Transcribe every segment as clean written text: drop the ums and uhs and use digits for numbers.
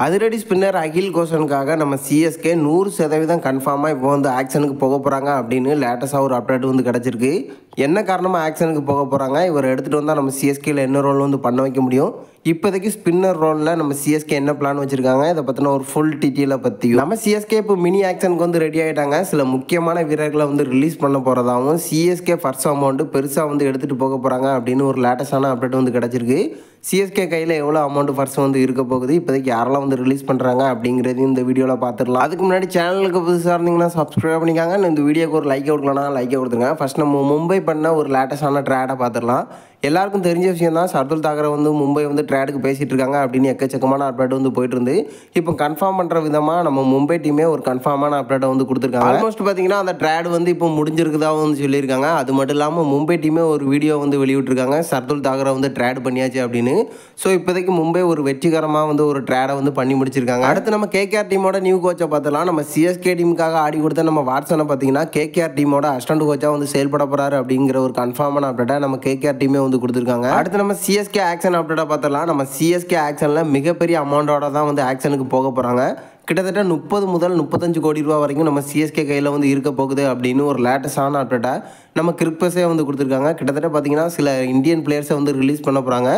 அதிரடி ஸ்பின்னர் அகில் கோஷனுக்காக நம்ம சிஎஸ்கே 100% கன்ஃபார்மாக இப்போ வந்து ஆக்ஷனுக்கு போக போகிறாங்க அப்படின்னு லேட்டஸ்ட்டாக ஒரு அப்டேட் வந்து கிடச்சிருக்கு. என்ன காரணமாக ஆக்ஷனுக்கு போக போகிறாங்க, இவர் எடுத்துகிட்டு வந்தால் நம்ம சிஎஸ்கேயில் என்ன ரோல் வந்து பண்ண வைக்க முடியும், இப்போதைக்கு ஸ்பின்னர் ரோலில் நம்ம சிஎஸ்கே என்ன பிளான் வச்சுருக்காங்க, இதை பற்றின ஒரு ஃபுல் டீட்டெயிலை பற்றியும் நம்ம சிஎஸ்கே இப்போ மினி ஆக்ஷனுக்கு வந்து ரெடி ஆகிட்டாங்க. சில முக்கியமான வீரர்களை வந்து ரிலீஸ் பண்ண போகிறதாகவும் சிஎஸ்கே ஃபர்ஸ்ட் அமௌண்ட்டு பெருசாக வந்து எடுத்துகிட்டு போக போகிறாங்க அப்படின்னு ஒரு லேட்டஸ்டான அப்டேட் வந்து கிடச்சிருக்கு. சிஎஸ்கே கையில் எவ்வளோ அமௌண்ட் ஃபர்ஸ்ட் வந்து இருக்க போகுது, இப்போதைக்கு யாரெல்லாம் வந்து ரிலீஸ் பண்ணுறாங்க அப்படிங்கிறது இந்த வீடியோவில் பார்த்துடலாம். அதுக்கு முன்னாடி சேனலுக்கு புதுசாக இருந்தீங்கன்னா சப்ஸ்கிரைப் பண்ணிக்காங்க. இந்த வீடியோக்கு ஒரு லைக்கை கொடுக்கலாம், லைக்கை கொடுத்துருங்க. ஃபர்ஸ்ட் நம்ம மும்பை பண்ண ஒரு லேட்டஸ்டான ட்ரேடை பார்த்துடலாம். எல்லாருக்கும் தெரிஞ்ச விஷயம் தான், ஷர்துல் தாக்கரை வந்து மும்பை வந்து ட்ரேடுக்கு பேசிகிட்டு இருக்காங்க அப்படின்னு எக்கச்சக்கமான அப்டேட் வந்து போயிட்டு இருந்து இப்போ கன்ஃபார்ம் பண்ணுற விதமாக நம்ம மும்பை டீமே ஒரு கன்ஃபார்மான அப்டேட்டை வந்து கொடுத்துருக்காங்க. ஆல்மோஸ்ட் பார்த்தீங்கன்னா அந்த ட்ரேடு வந்து இப்போ முடிஞ்சிருக்குதாக வந்து சொல்லியிருக்காங்க. அது மட்டும் இல்லாமல் மும்பை டீமே ஒரு வீடியோ வந்து வெளியிட்டிருக்காங்க, ஷர்துல் தாக்கரை வந்து ட்ரேடு பண்ணியாச்சு அப்படின்னு. ஸோ இப்போதைக்கு மும்பை ஒரு வெற்றிகரமாக வந்து ஒரு ட்ரேடை வந்து பண்ணி முடிச்சிருக்காங்க. அடுத்து நம்ம கேகேஆர் டீமோட நியூ கோச்சை பார்த்தலாம். நம்ம சிஎஸ்கே டீமுக்காக ஆடி கொடுத்த நம்ம வாட்ஸனை பார்த்தீங்கன்னா கேகேஆர் டீமோட அசிஸ்டன்ட் கோச்சாக வந்து செயல்பட போகிறாரு அப்படிங்கிற ஒரு கன்ஃபார்மான அப்டேட்டை நம்ம கேகேஆர் டீமே வந்து கொடுத்துருக்காங்க. அடுத்து நம்ம சிஎஸ்கே ஆக்ஷன் அப்டேட்டை பார்த்தலாம். நம்ம சிஎஸ்கே ஆக்ஷனில் மிகப்பெரிய அமௌண்ட்டோட தான் வந்து ஆக்ஷனுக்கு போக போகிறாங்க. கிட்டத்தட்ட 30 முதல் 35 கோடி ரூபா வரைக்கும் நம்ம சிஎஸ்கே கையில் வந்து இருக்க போகுது அப்படின்னு ஒரு லேட்டஸ்டான அப்டேட்டை நம்ம கிரிக்பஸே வந்து கொடுத்துருக்காங்க. கிட்டத்தட்ட பார்த்தீங்கன்னா சில இந்தியன் பிளேயர்ஸை வந்து ரிலீஸ் பண்ண போகிறாங்க.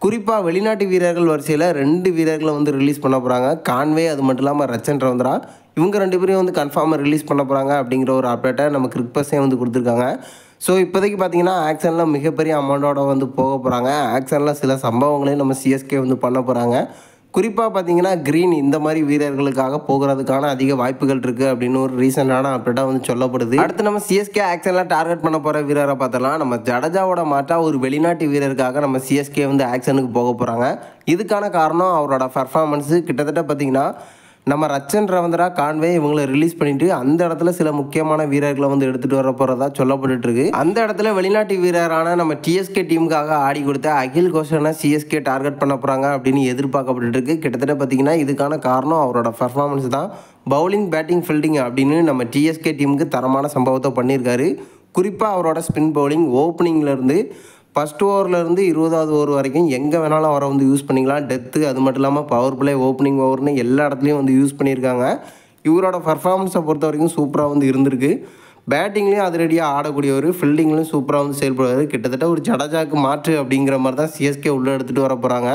குறிப்பாக வெளிநாட்டு வீரர்கள் வரிசையில் 2 வீரர்களை வந்து ரிலீஸ் பண்ண போகிறாங்க. கான்வே, அது மட்டும் இல்லாமல் ரச்சன் ரவீந்திரா, இவங்க 2 பேரையும் வந்து கன்ஃபார்மாக ரிலீஸ் பண்ண போகிறாங்க அப்படிங்கிற ஒரு அப்டேட்டை நம்ம கிரிக்பஸே வந்து கொடுத்துருக்காங்க. ஸோ இப்போதைக்கு பார்த்தீங்கன்னா ஆக்ஷனில் மிகப்பெரிய அமௌண்ட்டோட வந்து போக போகிறாங்க. ஆக்ஷனில் சில சம்பவங்களையும் நம்ம சிஎஸ்கே வந்து பண்ண போகிறாங்க. குறிப்பாக பார்த்தீங்கன்னா க்ரீன் இந்த மாதிரி வீரர்களுக்காக போகிறதுக்கான அதிக வாய்ப்புகள் இருக்குது அப்படின்னு ஒரு ரீசெண்டான அப்டேட்டாக வந்து சொல்லப்படுது. அடுத்து நம்ம சிஎஸ்கே ஆக்ஷனில் டார்கெட் பண்ண போகிற வீரரை பார்த்தலாம். நம்ம ஜடேஜாவோட மாட்டா ஒரு வெளிநாட்டு வீரருக்காக நம்ம சிஎஸ்கே வந்து ஆக்ஷனுக்கு போக போகிறாங்க. இதுக்கான காரணம் அவரோட பர்ஃபார்மன்ஸு. கிட்டத்தட்ட பார்த்தீங்கன்னா நம்ம ரச்சன் ரவீந்திரா, கான்வே இவங்களை ரிலீஸ் பண்ணிவிட்டு அந்த இடத்துல சில முக்கியமான வீரர்களை வந்து எடுத்துகிட்டு வர போகிறதா சொல்லப்பட்டுருக்கு. அந்த இடத்துல வெளிநாட்டு வீரரான நம்ம டிஎஸ்கே டீமுக்காக ஆடி கொடுத்த அகில் கோஷனை சிஎஸ்கே டார்கெட் பண்ண போகிறாங்க அப்படின்னு எதிர்பார்க்கப்பட்டுருக்கு. கிட்டத்தட்ட பார்த்திங்கன்னா இதுக்கான காரணம் அவரோட பர்ஃபார்மன்ஸ் தான். பவுலிங், பேட்டிங், ஃபீல்டிங் அப்படின்னு நம்ம டிஎஸ்கே டீமுக்கு தரமான சம்பவத்தை பண்ணியிருக்காரு. குறிப்பாக அவரோட ஸ்பின் பவுலிங், ஓப்பனிங்லேருந்து ஃபஸ்ட் ஓவர்லேருந்து 20வது ஓவர் வரைக்கும் எங்கே வேணாலும் அவரை வந்து யூஸ் பண்ணிக்கலாம். டெத்து, அது மட்டும் இல்லாமல் பவர் பிளே, ஓப்பனிங் ஓவர்னு எல்லா இடத்துலையும் வந்து யூஸ் பண்ணியிருக்காங்க. இவரோட பர்ஃபார்மன்ஸை பொறுத்த வரைக்கும் சூப்பராக வந்து இருந்திருக்கு. பேட்டிங்லேயும் அதிரடியாக ஆடக்கூடியவர், ஃபீல்டிங்லேயும் சூப்பராக வந்து செயல்படுவார். கிட்டத்தட்ட ஒரு ஜடேஜாவுக்கு மாற்று அப்படிங்கிற மாதிரி தான் சிஎஸ்கே உள்ளே எடுத்துகிட்டு வர போகிறாங்க.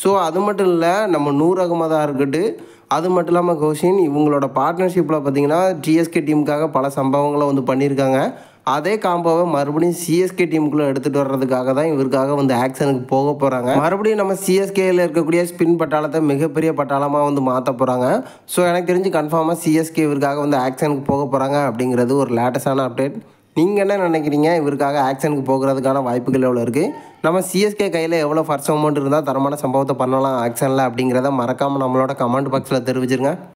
ஸோ அது மட்டும் இல்லை, நம்ம நூர் அகமதாக இருக்கட்டும், அது மட்டும் இல்லாமல் கோஷின், இவங்களோட பார்ட்னர்ஷிப்பில் பார்த்திங்கன்னா டிஎஸ்கே டீமுக்காக பல சம்பவங்களை வந்து பண்ணியிருக்காங்க. அதே காம்போவை மறுபடியும் சிஎஸ்கே டீமுக்குள்ளே எடுத்துகிட்டு வர்றதுக்காக தான் இவருக்காக வந்து ஆக்ஷனுக்கு போக போகிறாங்க. மறுபடியும் நம்ம சிஎஸ்கேயில் இருக்கக்கூடிய ஸ்பின் பட்டாளத்தை மிகப்பெரிய பட்டாளமாக வந்து மாற்ற போகிறாங்க. ஸோ எனக்கு தெரிஞ்சு கன்ஃபார்மாக சிஎஸ்கே இவருக்காக வந்து ஆக்ஷனுக்கு போக போகிறாங்க அப்படிங்கிறது ஒரு லேட்டஸ்டான அப்டேட். நீங்கள் என்ன நினைக்கிறீங்க, இவருக்காக ஆக்ஷனுக்கு போகிறதுக்கான வாய்ப்புகள் எவ்வளோ இருக்குது, நம்ம சிஎஸ்கே கையில் எவ்வளோ ஃபர்ஸ்ட் அமௌண்ட் இருந்தால் தரமான சம்பவத்தை பண்ணலாம் ஆக்ஷனில் அப்படிங்கிறத மறக்காமல் நம்மளோட கமெண்ட் பாக்ஸில் தெரிவிச்சிருங்க.